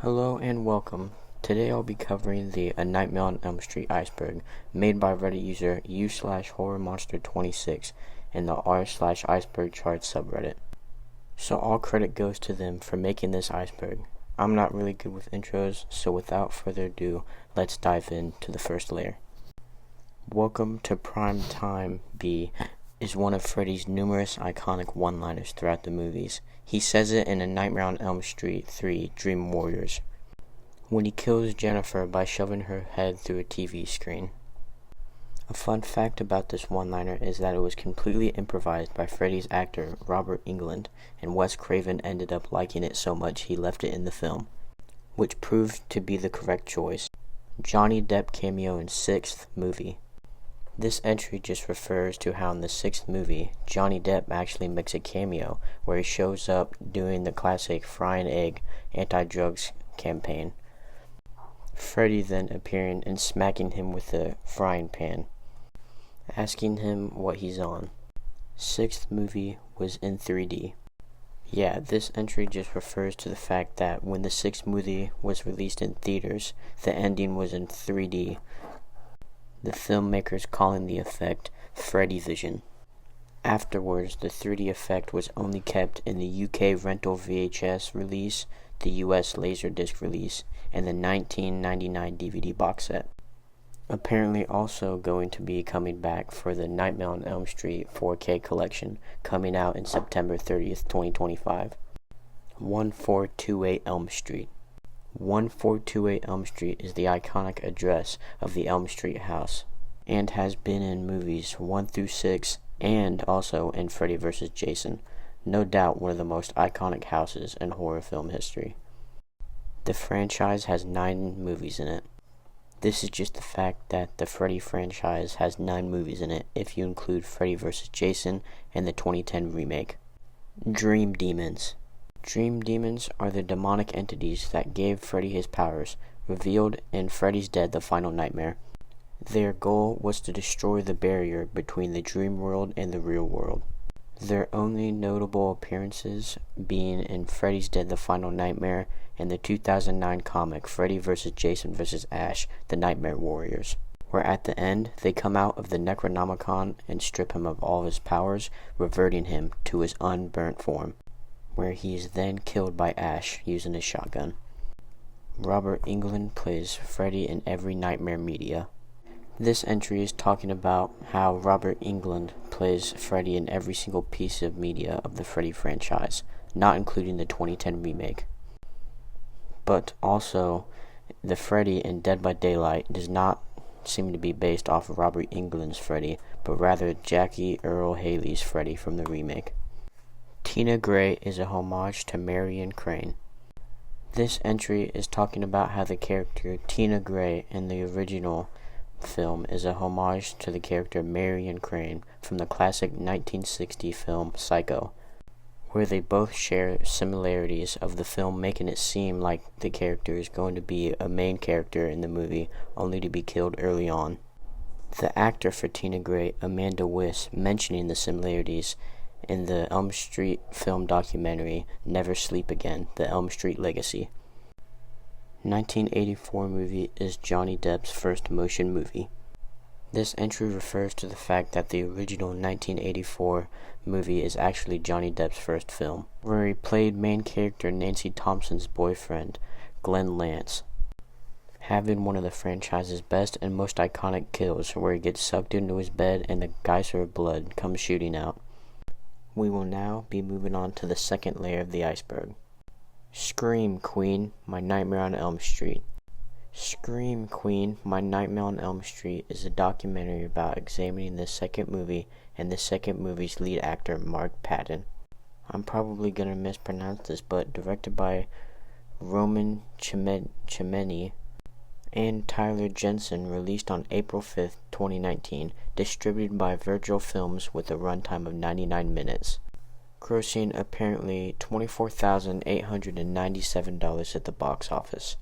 Hello and welcome. Today I'll be covering the A Nightmare on Elm Street Iceberg, made by Reddit user u/horrormonster26 in the r/iceberg charts subreddit. So all credit goes to them for making this iceberg. I'm not really good with intros, so without further ado, let's dive into the first layer. Welcome to Prime Time B is one of Freddy's numerous iconic one-liners throughout the movies. He says it in A Nightmare on Elm Street 3 Dream Warriors, when he kills Jennifer by shoving her head through a TV screen. A fun fact about this one-liner is that it was completely improvised by Freddy's actor Robert Englund, and Wes Craven ended up liking it so much he left it in the film, which proved to be the correct choice. Johnny Depp cameo in 6th movie. This entry just refers to how in the 6th movie, Johnny Depp actually makes a cameo where he shows up doing the classic frying egg anti-drugs campaign, Freddy then appearing and smacking him with a frying pan, asking him what he's on. 6th movie was in 3D. Yeah, this entry just refers to the fact that when the 6th movie was released in theaters, the ending was in 3D. The filmmakers calling the effect Freddy Vision. Afterwards, the 3D effect was only kept in the UK rental VHS release, the US Laserdisc release, and the 1999 DVD box set. Apparently also going to be coming back for the Nightmare on Elm Street 4K collection, coming out in September 30th, 2025. 1428 Elm Street. 1428 Elm Street is the iconic address of the Elm Street house, and has been in movies 1 through 6, and also in Freddy vs. Jason. No doubt one of the most iconic houses in horror film history. The franchise has 9 movies in it. This is just the fact that the Freddy franchise has 9 movies in it if you include Freddy vs. Jason and the 2010 remake. Dream Demons. Dream Demons are the demonic entities that gave Freddy his powers, revealed in Freddy's Dead: The Final Nightmare. Their goal was to destroy the barrier between the dream world and the real world. Their only notable appearances being in Freddy's Dead: The Final Nightmare and the 2009 comic Freddy vs. Jason vs. Ash: The Nightmare Warriors, where at the end they come out of the Necronomicon and strip him of all his powers, reverting him to his unburnt form, where he is then killed by Ash using a shotgun. Robert Englund plays Freddy in every Nightmare media. This entry is talking about how Robert Englund plays Freddy in every single piece of media of the Freddy franchise, not including the 2010 remake. But also, the Freddy in Dead by Daylight does not seem to be based off of Robert Englund's Freddy, but rather Jackie Earle Haley's Freddy from the remake. Tina Gray is a homage to Marion Crane. This entry is talking about how the character Tina Gray in the original film is a homage to the character Marion Crane from the classic 1960 film Psycho, where they both share similarities of the film, making it seem like the character is going to be a main character in the movie, only to be killed early on. The actor for Tina Gray, Amanda Wyss, mentioning the similarities in the Elm Street film documentary Never Sleep Again: The Elm Street Legacy. 1984 movie is Johnny Depp's first motion movie. This entry refers to the fact that the original 1984 movie is actually Johnny Depp's first film, where he played main character Nancy Thompson's boyfriend, Glenn Lance, having one of the franchise's best and most iconic kills, where he gets sucked into his bed and the geyser of blood comes shooting out. We will now be moving on to the second layer of the iceberg. Scream Queen, My Nightmare on Elm Street. Scream Queen, My Nightmare on Elm Street is a documentary about examining the second movie and the second movie's lead actor, Mark Patton. I'm probably going to mispronounce this, but directed by Roman Cemeni and Tyler Jensen, released on April 5th, 2019, distributed by Virgil Films with a runtime of 99 minutes, grossing apparently $24,897 at the box office,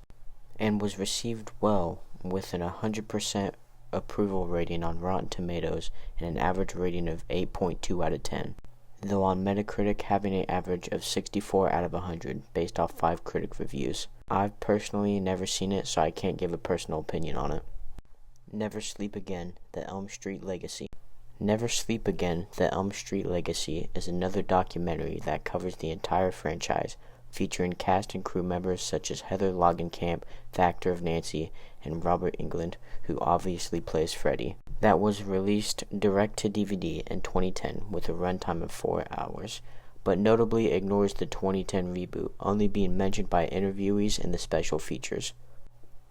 and was received well with an 100% approval rating on Rotten Tomatoes and an average rating of 8.2 out of 10. though on Metacritic having an average of 64 out of 100 based off 5 critic reviews. I've personally never seen it, so I can't give a personal opinion on it. Never Sleep Again, The Elm Street Legacy. Never Sleep Again, The Elm Street Legacy is another documentary that covers the entire franchise, featuring cast and crew members such as Heather Langenkamp, the actor of Nancy, and Robert Englund, who obviously plays Freddy. That was released direct to DVD in 2010 with a runtime of 4 hours, but notably ignores the 2010 reboot, only being mentioned by interviewees in the special features.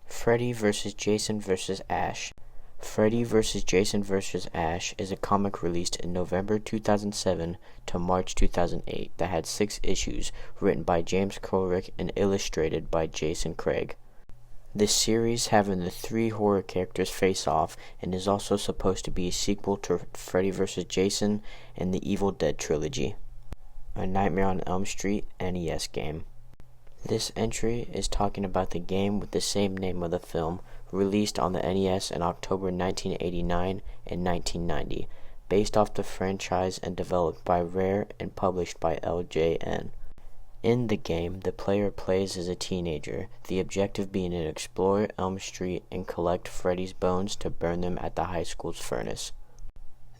Freddy vs. Jason vs. Ash. Freddy vs. Jason vs. Ash is a comic released in November 2007 to March 2008 that had 6 issues, written by James Couric and illustrated by Jason Craig. This series having the 3 horror characters face off and is also supposed to be a sequel to Freddy vs. Jason and the Evil Dead trilogy, a Nightmare on Elm Street NES game. This entry is talking about the game with the same name of the film, released on the NES in October 1989 and 1990, based off the franchise and developed by Rare and published by LJN. In the game, the player plays as a teenager, the objective being to explore Elm Street and collect Freddy's bones to burn them at the high school's furnace.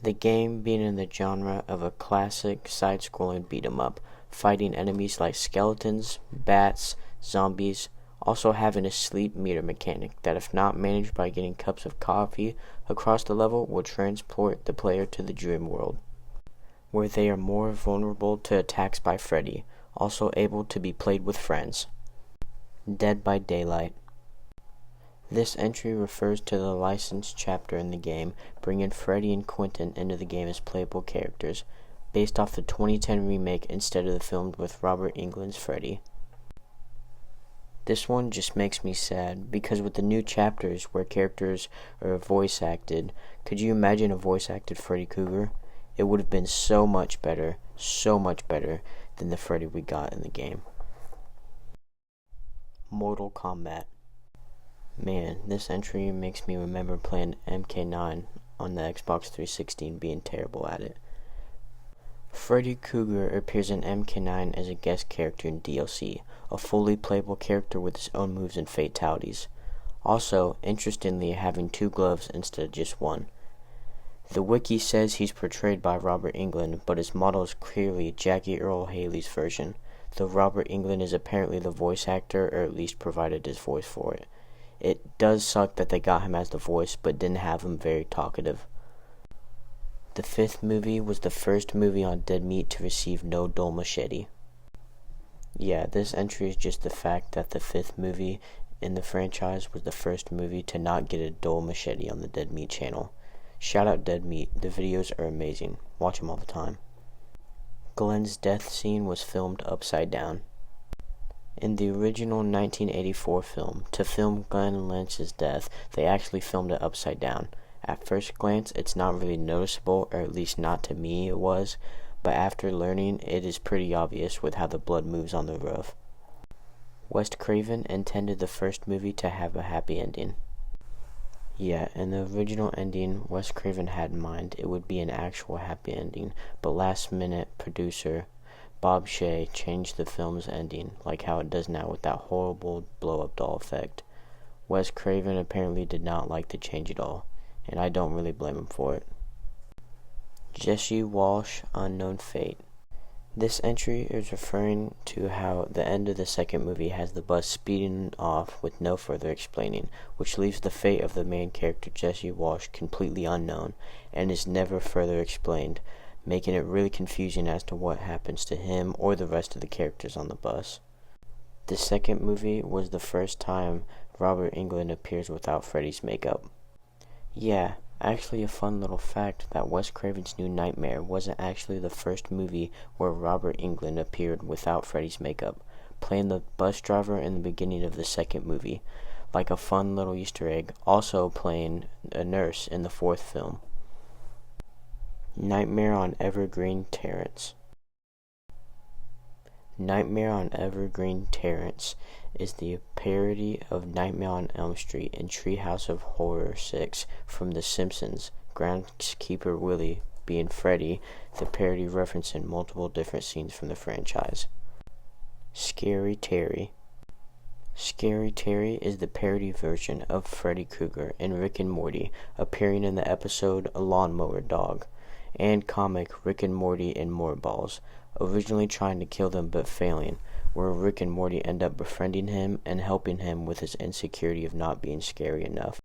The game being in the genre of a classic side-scrolling beat-em-up, fighting enemies like skeletons, bats, zombies, also having a sleep meter mechanic that, if not managed by getting cups of coffee across the level, will transport the player to the dream world, where they are more vulnerable to attacks by Freddy, also able to be played with friends. Dead by Daylight. This entry refers to the licensed chapter in the game, bringing Freddy and Quentin into the game as playable characters, based off the 2010 remake instead of the film with Robert Englund's Freddy. This one just makes me sad, because with the new chapters where characters are voice acted, could you imagine a voice acted Freddy Krueger? It would have been so much better than the Freddy we got in the game. Mortal Kombat. Man, this entry makes me remember playing MK9 on the Xbox 360 and being terrible at it. Freddy Krueger appears in MK9 as a guest character in DLC, a fully playable character with his own moves and fatalities. Also, interestingly, having 2 gloves instead of just 1. The wiki says he's portrayed by Robert Englund, but his model is clearly Jackie Earle Haley's version, though Robert Englund is apparently the voice actor, or at least provided his voice for it. It does suck that they got him as the voice, but didn't have him very talkative. The 5th movie was the first movie on Dead Meat to receive no dull machete. Yeah, this entry is just the fact that the 5th movie in the franchise was the first movie to not get a dull machete on the Dead Meat channel. Shout out Dead Meat, the videos are amazing, watch them all the time. Glenn's death scene was filmed upside down. In the original 1984 film, to film Glenn Lynch's death, they actually filmed it upside down. At first glance, it's not really noticeable, or at least not to me it was, but after learning, it is pretty obvious with how the blood moves on the roof. Wes Craven intended the first movie to have a happy ending. Yeah, in the original ending Wes Craven had in mind, it would be an actual happy ending, but last-minute producer Bob Shea changed the film's ending, like how it does now with that horrible blow-up doll effect. Wes Craven apparently did not like the change at all, and I don't really blame him for it. Jesse Walsh, Unknown Fate. This entry is referring to how the end of the second movie has the bus speeding off with no further explaining, which leaves the fate of the main character Jesse Walsh completely unknown, and is never further explained, making it really confusing as to what happens to him or the rest of the characters on the bus. The second movie was the first time Robert Englund appears without Freddy's makeup. Yeah, actually a fun little fact that Wes Craven's New Nightmare wasn't actually the first movie where Robert Englund appeared without Freddy's makeup, playing the bus driver in the beginning of the second movie, like a fun little Easter egg, also playing a nurse in the 4th film. Nightmare on Evergreen Terrace. Nightmare on Evergreen Terrace is the parody of Nightmare on Elm Street and Treehouse of Horror 6 from The Simpsons, groundskeeper Willie being Freddy, the parody referencing multiple different scenes from the franchise. Scary Terry. Scary Terry is the parody version of Freddy Krueger in Rick and Morty, appearing in the episode Lawnmower Dog, and comic Rick and Morty and More Balls, originally trying to kill them but failing, where Rick and Morty end up befriending him and helping him with his insecurity of not being scary enough.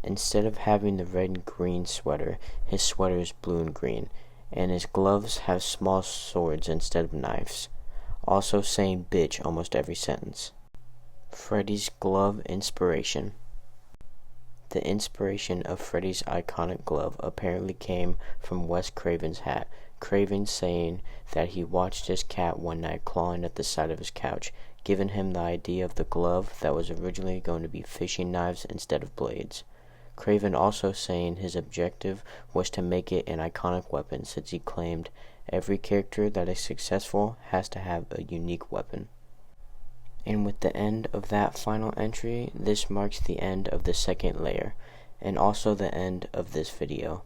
Instead of having the red and green sweater, his sweater is blue and green, and his gloves have small swords instead of knives, also saying bitch almost every sentence. Freddy's glove inspiration. The inspiration of Freddy's iconic glove apparently came from Wes Craven's hat, Craven saying that he watched his cat one night clawing at the side of his couch, giving him the idea of the glove that was originally going to be fishing knives instead of blades. Craven also saying his objective was to make it an iconic weapon, since he claimed every character that is successful has to have a unique weapon. And with the end of that final entry, this marks the end of the second layer, and also the end of this video.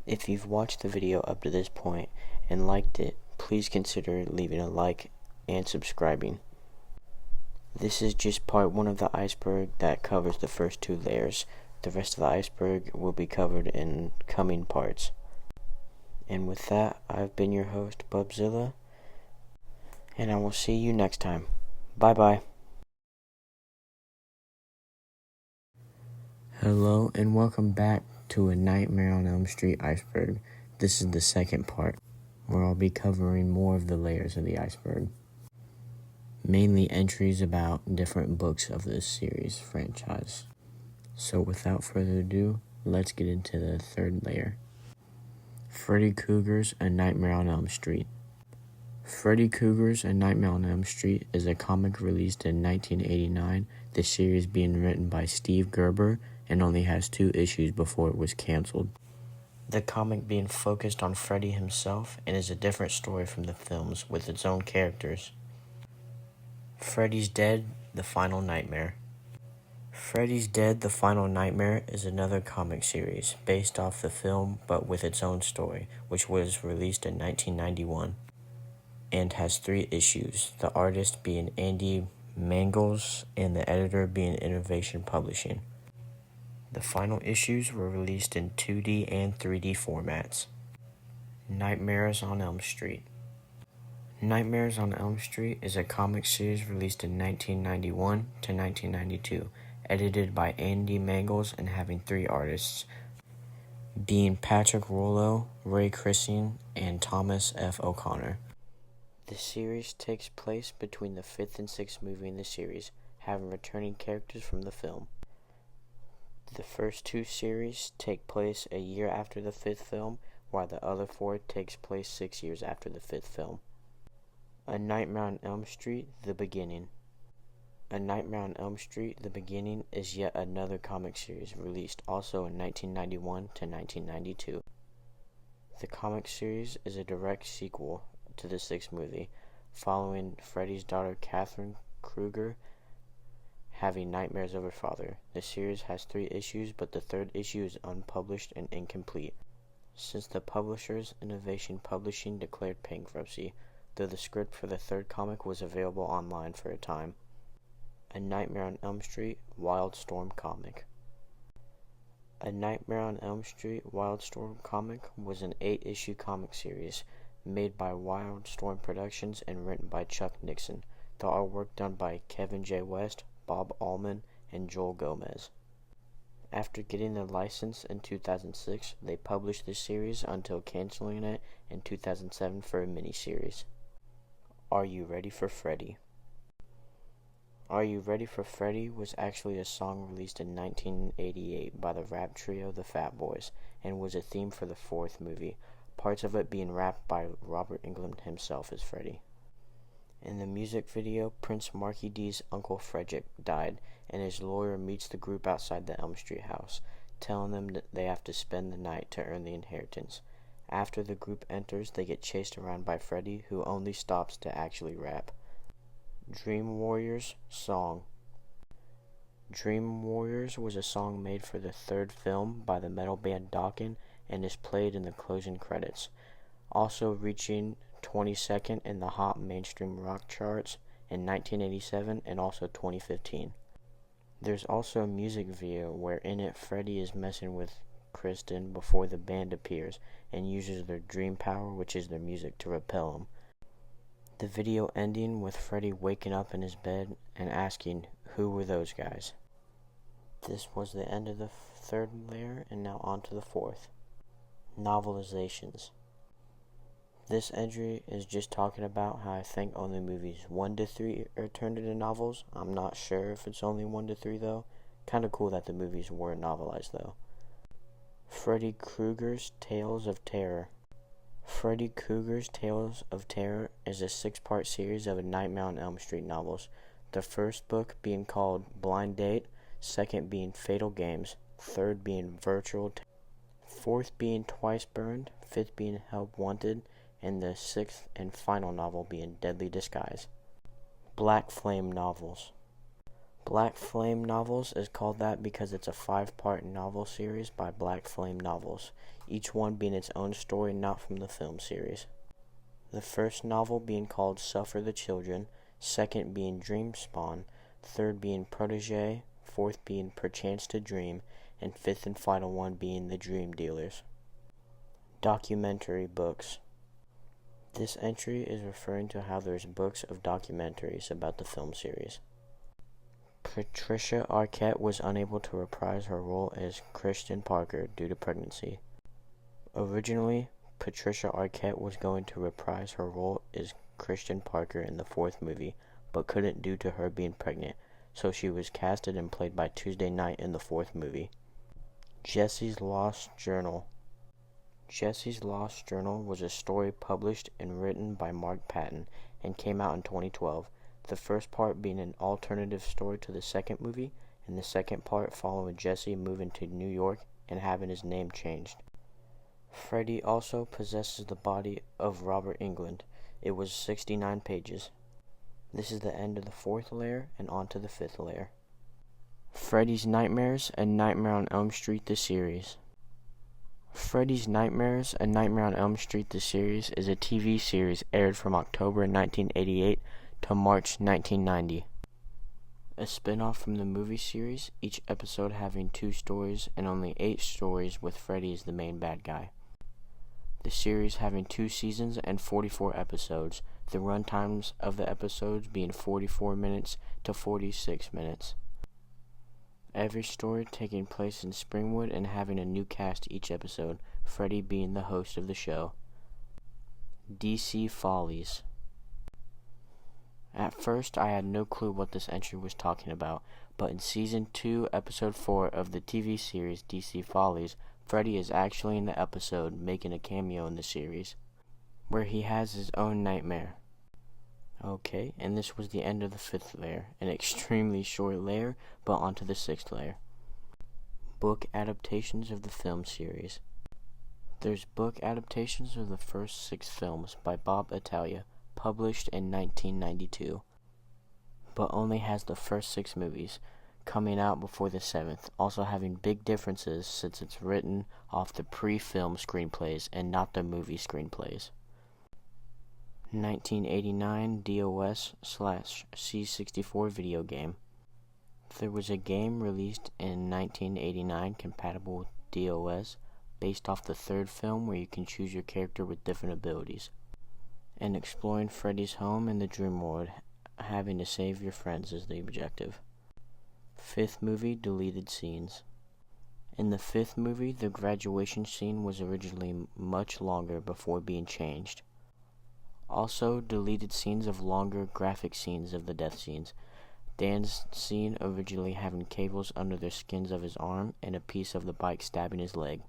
If you've watched the video up to this point and liked it, please consider leaving a like and subscribing. This is just part 1 of the iceberg that covers the first 2 layers. The rest of the iceberg will be covered in coming parts. And with that, I've been your host, Bubzilla, and I will see you next time. Bye-bye. Hello, and welcome back to A Nightmare on Elm Street Iceberg. This is the second part, where I'll be covering more of the layers of the iceberg. Mainly entries about different books of this series franchise. So without further ado, let's get into the third layer. Freddy Krueger's A Nightmare on Elm Street. Freddy Krueger's A Nightmare on Elm Street is a comic released in 1989, the series being written by Steve Gerber and only has 2 issues before it was canceled. The comic being focused on Freddy himself and is a different story from the films with its own characters. Freddy's Dead, The Final Nightmare. Freddy's Dead, The Final Nightmare is another comic series based off the film but with its own story, which was released in 1991. And has 3 issues, the artist being Andy Mangels and the editor being Innovation Publishing. The final issues were released in 2D and 3D formats. Nightmares on Elm Street. Nightmares on Elm Street is a comic series released in 1991 to 1992, edited by Andy Mangels and having 3 artists, being Patrick Rollo, Ray Krissing, and Thomas F. O'Connor. The series takes place between the 5th and 6th movie in the series, having returning characters from the film. The first 2 series take place a year after the 5th film, while the other 4 takes place 6 years after the 5th film. A Nightmare on Elm Street, The Beginning. A Nightmare on Elm Street, The Beginning is yet another comic series released also in 1991 to 1992. The comic series is a direct sequel to the 6th movie, following Freddy's daughter Catherine Krueger having nightmares of her father. The series has 3 issues, but the 3rd issue is unpublished and incomplete, since the publishers, Innovation Publishing, declared bankruptcy, though the script for the 3rd comic was available online for a time. A Nightmare on Elm Street, Wildstorm comic. A Nightmare on Elm Street, Wildstorm comic was an 8-issue comic series made by Wildstorm Productions and written by Chuck Nixon. The artwork done by Kevin J. West, Bob Allman, and Joel Gomez. After getting the license in 2006, they published the series until canceling it in 2007 for a miniseries. Are You Ready for Freddy? Are You Ready for Freddy was actually a song released in 1988 by the rap trio The Fat Boys and was a theme for the 4th movie, parts of it being rapped by Robert Englund himself as Freddy. In the music video, Prince Marky D's Uncle Frederick died, and his lawyer meets the group outside the Elm Street house, telling them that they have to spend the night to earn the inheritance. After the group enters, they get chased around by Freddy, who only stops to actually rap. Dream Warriors song. Dream Warriors was a song made for the 3rd film by the metal band Dokken and is played in the closing credits, also reaching 22nd in the Hot Mainstream Rock charts in 1987 and also 2015. There's also a music video where in it Freddie is messing with Kristen before the band appears and uses their dream power, which is their music, to repel him. The video ending with Freddie waking up in his bed and asking, "Who were those guys?" This was the end of the third layer, and now on to the fourth. Novelizations. This entry is just talking about how I think only movies 1 to 3 are turned into novels. I'm not sure if it's only 1 to 3 though. Kinda cool that the movies weren't novelized though. Freddy Krueger's Tales of Terror. Freddy Krueger's Tales of Terror is a 6-part series of Nightmare on Elm Street novels. The first book being called Blind Date, second being Fatal Games, third being Virtual Terror, fourth being Twice Burned, fifth being Help Wanted, and the sixth and final novel being Deadly Disguise. Black Flame novels. Black Flame novels is called that because it's a 5-part novel series by Black Flame Novels, each one being its own story, not from the film series. The first novel being called Suffer the Children, second being Dream Spawn, third being Protege, fourth being Perchance to Dream, and fifth and final one being The Dream Dealers. Documentary books. This entry is referring to how there's books of documentaries about the film series. Patricia Arquette was unable to reprise her role as Kristen Parker due to pregnancy. Originally, Patricia Arquette was going to reprise her role as Kristen Parker in the 4th movie, but couldn't due to her being pregnant, so she was casted and played by Tuesday Knight in the 4th movie. Jesse's Lost Journal. Jesse's Lost Journal was a story published and written by Mark Patton and came out in 2012, the first part being an alternative story to the 2nd movie, and the 2nd part following Jesse moving to New York and having his name changed. Freddy also possesses the body of Robert Englund. It was 69 pages. This is the end of the 4th layer and on to the 5th layer. Freddy's Nightmares, A Nightmare on Elm Street the series. Freddy's Nightmares, A Nightmare on Elm Street the series is a TV series aired from October 1988 to March 1990. A spin-off from the movie series, each episode having 2 stories and only 8 stories with Freddy as the main bad guy. The series having 2 seasons and 44 episodes, the run times of the episodes being 44 minutes to 46 minutes. Every story taking place in Springwood and having a new cast each episode, Freddy being the host of the show. DC Follies. At first, I had no clue what this entry was talking about, but in Season 2, Episode 4 of the TV series DC Follies, Freddy is actually in the episode, making a cameo in the series, where he has his own nightmare. Okay, and this was the end of the 5th layer, an extremely short layer, but on to the 6th layer. Book adaptations of the film series. There's book adaptations of the first 6 films by Bob Italia, published in 1992, but only has the first 6 movies, coming out before the 7th, also having big differences since it's written off the pre-film screenplays and not the movie screenplays. 1989 DOS/C64 video game. There was a game released in 1989 compatible with DOS based off the 3rd film where you can choose your character with different abilities, and exploring Freddy's home in the dream world, having to save your friends is the objective. 5th movie, deleted scenes. In the 5th movie, the graduation scene was originally much longer before being changed. Also, deleted scenes of longer graphic scenes of the death scenes. Dan's scene originally having cables under the skins of his arm and a piece of the bike stabbing his leg.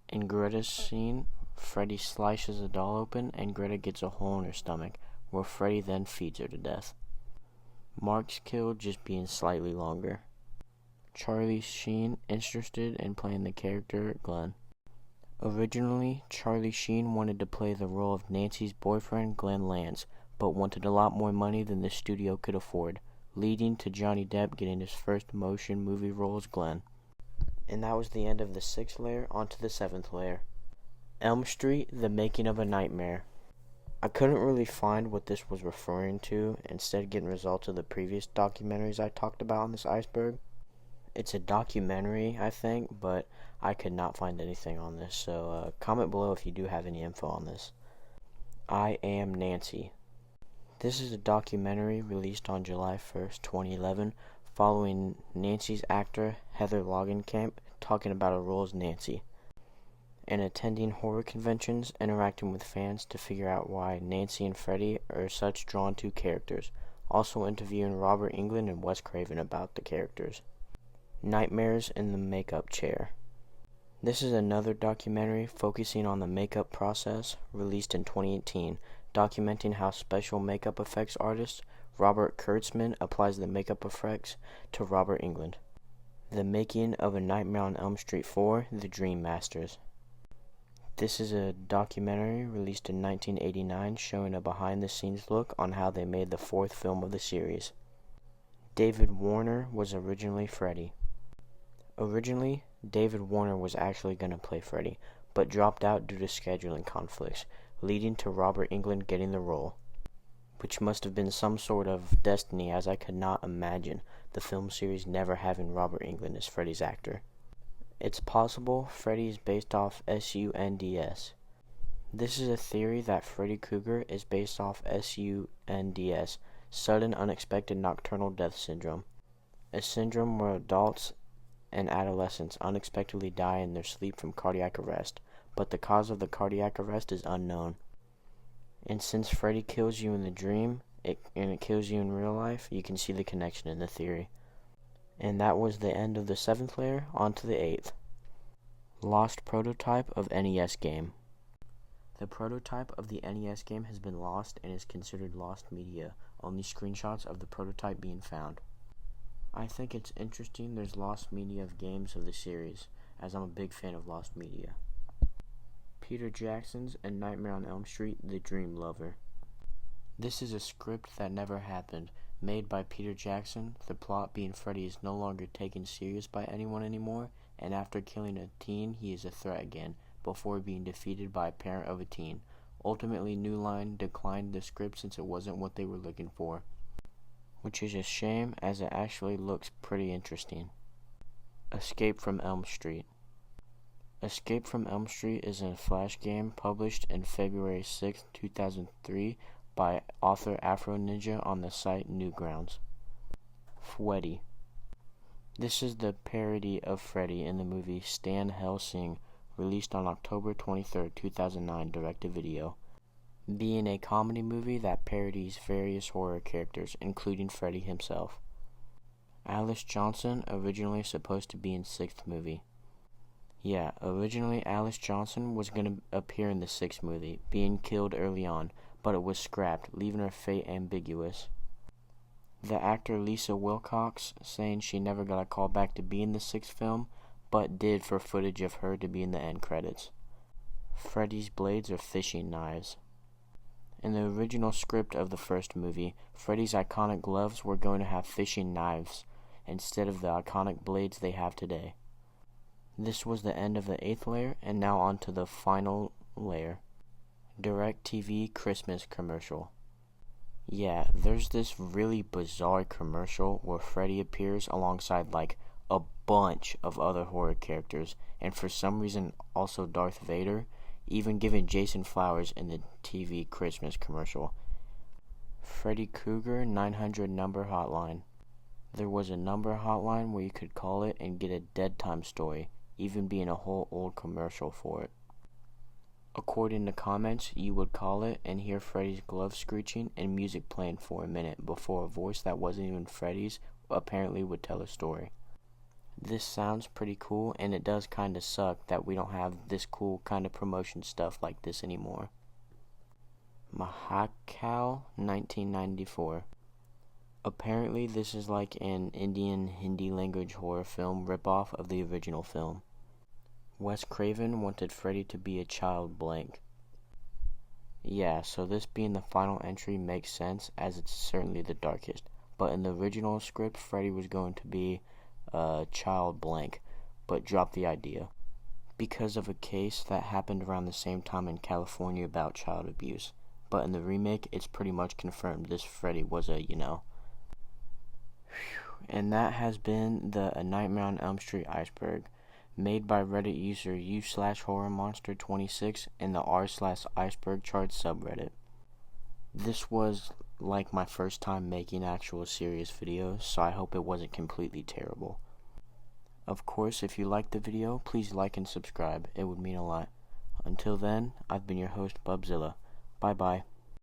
In Greta's scene, Freddy slices a doll open and Greta gets a hole in her stomach, where Freddy then feeds her to death. Mark's kill just being slightly longer. Charlie Sheen interested in playing the character Glenn. Originally, Charlie Sheen wanted to play the role of Nancy's boyfriend, Glenn Lance, but wanted a lot more money than the studio could afford, leading to Johnny Depp getting his first motion movie role as Glenn. And that was the end of the 6th layer. On to the 7th layer. Elm Street, The Making of a Nightmare. I couldn't really find what this was referring to, instead getting results of the previous documentaries I talked about on this Iceberg. It's a documentary, I think, but I could not find anything on this, so comment below if you do have any info on this. I Am Nancy. This is a documentary released on July 1st, 2011, following Nancy's actor Heather Langenkamp talking about her role as Nancy, and attending horror conventions, interacting with fans to figure out why Nancy and Freddy are such drawn to characters, also interviewing Robert Englund and Wes Craven about the characters. Nightmares in the Makeup Chair. This is another documentary focusing on the makeup process, released in 2018, documenting how special makeup effects artist Robert Kurtzman applies the makeup effects to Robert Englund. The Making of a Nightmare on Elm Street 4, The Dream Masters. This is a documentary released in 1989 showing a behind-the-scenes look on how they made the 4th film of the series. David Warner was originally Freddy. Originally, David Warner was actually going to play Freddy, but dropped out due to scheduling conflicts, leading to Robert Englund getting the role, which must have been some sort of destiny, as I could not imagine the film series never having Robert Englund as Freddy's actor. It's possible Freddy is based off SUNDS. This is a theory that Freddy Krueger is based off SUNDS, Sudden Unexpected Nocturnal Death Syndrome, a syndrome where adults and adolescents unexpectedly die in their sleep from cardiac arrest, but the cause of the cardiac arrest is unknown. And since Freddy kills you in the dream, and it kills you in real life, you can see the connection in the theory. And that was the end of the 7th layer. On to the 8th. Lost prototype of NES game. The prototype of the NES game has been lost and is considered lost media, only screenshots of the prototype being found. I think it's interesting there's lost media of games of the series, as I'm a big fan of lost media. Peter Jackson's A Nightmare on Elm Street, The Dream Lover. This is a script that never happened, made by Peter Jackson, the plot being Freddy is no longer taken serious by anyone anymore, and after killing a teen, he is a threat again, before being defeated by a parent of a teen. Ultimately, New Line declined the script since it wasn't what they were looking for, which is a shame as it actually looks pretty interesting. Escape from Elm Street. Escape from Elm Street is a Flash game published in February 6, 2003 by author Afro Ninja on the site Newgrounds. Freddy. This is the parody of Freddy in the movie Stan Helsing, released on October 23, 2009, direct-to-video, being a comedy movie that parodies various horror characters, including Freddy himself. Alice Johnson, originally supposed to be in 6th movie. Yeah, originally Alice Johnson was going to appear in the 6th movie, being killed early on, but it was scrapped, leaving her fate ambiguous. The actor Lisa Wilcox saying she never got a call back to be in the 6th film, but did for footage of her to be in the end credits. Freddy's blades are fishing knives. In the original script of the 1st movie, Freddy's iconic gloves were going to have fishing knives, instead of the iconic blades they have today. This was the end of the 8th layer, and now on to the final layer. DirecTV Christmas commercial. Yeah, there's this really bizarre commercial where Freddy appears alongside like a bunch of other horror characters, and for some reason also Darth Vader, even giving Jason flowers in the TV Christmas commercial. Freddy Krueger 900 number hotline. There was a number hotline where you could call it and get a dead time story, even being a whole old commercial for it. According to comments, you would call it and hear Freddy's gloves screeching and music playing for a minute before a voice that wasn't even Freddy's apparently would tell a story. This sounds pretty cool, and it does kinda suck that we don't have this cool kind of promotion stuff like this anymore. Mahakal 1994. Apparently this is like an Indian Hindi language horror film ripoff of the original film. Wes Craven wanted Freddy to be a child blank. Yeah, so this being the final entry makes sense, as it's certainly the darkest, but in the original script Freddy was going to be child blank, but dropped the idea because of a case that happened around the same time in California about child abuse. But in the remake, it's pretty much confirmed this Freddy was a, And that has been the A Nightmare on Elm Street Iceberg, made by Reddit user u/horrormonster26 in the r/iceberg chart subreddit. This was like my first time making actual serious videos, so I hope it wasn't completely terrible. Of course, if you liked the video, please like and subscribe. It would mean a lot. Until then, I've been your host, Bubzilla. Bye bye.